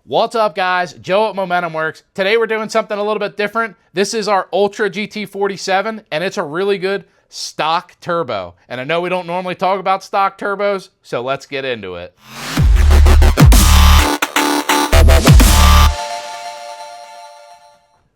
What's up, guys? Joe at Momentum Worx. Today we're doing something a little bit different. This is our Ultra GT47, and it's a really good stock turbo. And I know we don't normally talk about stock turbos, so let's get into it.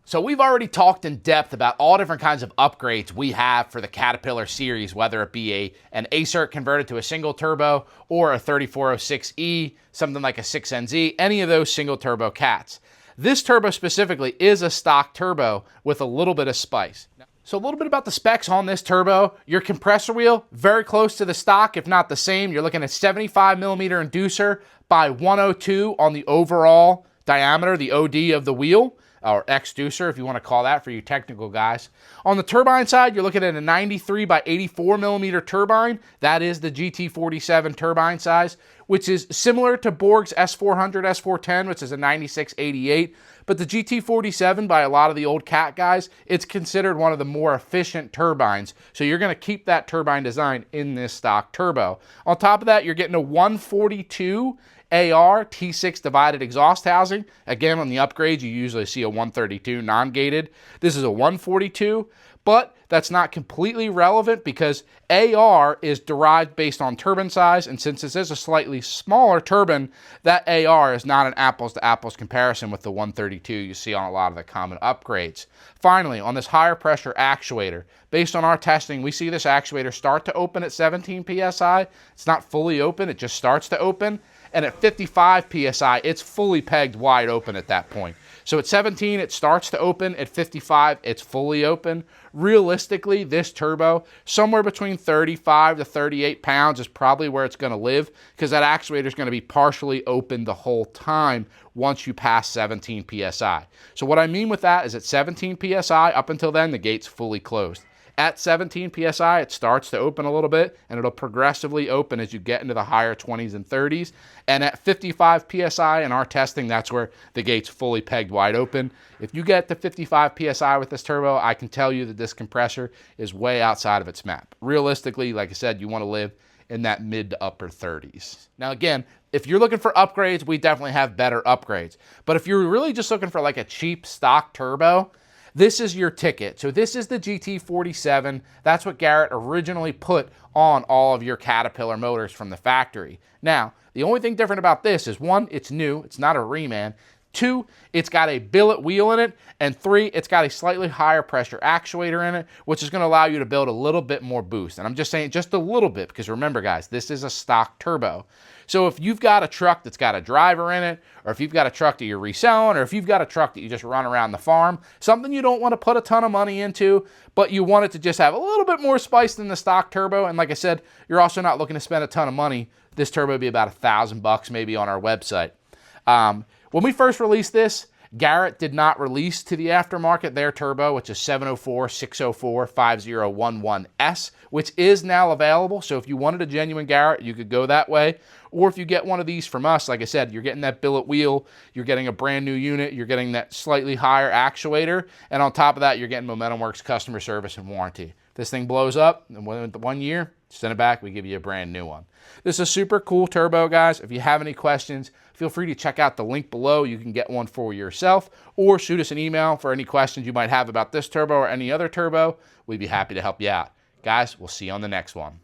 So we've already talked in depth about all different kinds of upgrades we have for the Caterpillar series, whether it be an ACERT converted to a single turbo or a 3406E, something like a 6NZ, any of those single turbo cats. This turbo specifically is a stock turbo with a little bit of spice. So a little bit about the specs on this turbo. Your compressor wheel, very close to the stock, if not the same. You're looking at 75 millimeter inducer by 102 on the overall diameter, the OD of the wheel, or Exducer, if you want to call that for you technical guys. On the turbine side, you're looking at a 93 by 84 millimeter turbine. That is the GT47 turbine size, which is similar to Borg's S400, S410, which is a 96-88. But the GT47, by a lot of the old CAT guys, it's considered one of the more efficient turbines. So you're going to keep that turbine design in this stock turbo. On top of that, you're getting a 142 AR T6 divided exhaust housing. Again, on the upgrades, you usually see a 132 non-gated. This is a 142, but that's not completely relevant because AR is derived based on turbine size, and since this is a slightly smaller turbine, that AR is not an apples-to-apples comparison with the 132 you see on a lot of the common upgrades. Finally, on this higher pressure actuator, based on our testing, we see this actuator start to open at 17 PSI. It's not fully open, it just starts to open. And at 55 PSI, it's fully pegged wide open at that point. So at 17, it starts to open. At 55, it's fully open. Realistically, this turbo, somewhere between 35 to 38 pounds is probably where it's going to live, because that actuator is going to be partially open the whole time once you pass 17 PSI. So what I mean with that is at 17 PSI, up until then, the gate's fully closed. At 17 PSI, it starts to open a little bit, and it'll progressively open as you get into the higher 20s and 30s. And at 55 PSI in our testing, that's where the gate's fully pegged wide open. If you get to 55 PSI with this turbo, I can tell you that this compressor is way outside of its map. Realistically, like I said, you want to live in that mid to upper 30s. Now again, if you're looking for upgrades, we definitely have better upgrades. But if you're really just looking for like a cheap stock turbo, this is your ticket. So this is the GT47. That's what Garrett originally put on all of your Caterpillar motors from the factory. Now, the only thing different about this is, one, it's new. It's not a Reman. Two, it's got a billet wheel in it. And three, it's got a slightly higher pressure actuator in it, which is going to allow you to build a little bit more boost. And I'm just saying just a little bit, because remember, guys, this is a stock turbo. So if you've got a truck that's got a driver in it, or if you've got a truck that you're reselling, or if you've got a truck that you just run around the farm, something you don't want to put a ton of money into, but you want it to just have a little bit more spice than the stock turbo, and like I said, you're also not looking to spend a ton of money, this turbo would be about $1,000 maybe on our website. When we first released this, Garrett did not release to the aftermarket their turbo, which is 704-604-5011S, which is now available. So if you wanted a genuine Garrett, you could go that way. Or if you get one of these from us, like I said, you're getting that billet wheel, you're getting a brand new unit, you're getting that slightly higher actuator, and on top of that, you're getting Momentum Worx customer service and warranty. If this thing blows up, and within 1 year, send it back, we give you a brand new one. This is a super cool turbo, guys. If you have any questions, feel free to check out the link below. You can get one for yourself, or shoot us an email for any questions you might have about this turbo or any other turbo. We'd be happy to help you out. Guys, we'll see you on the next one.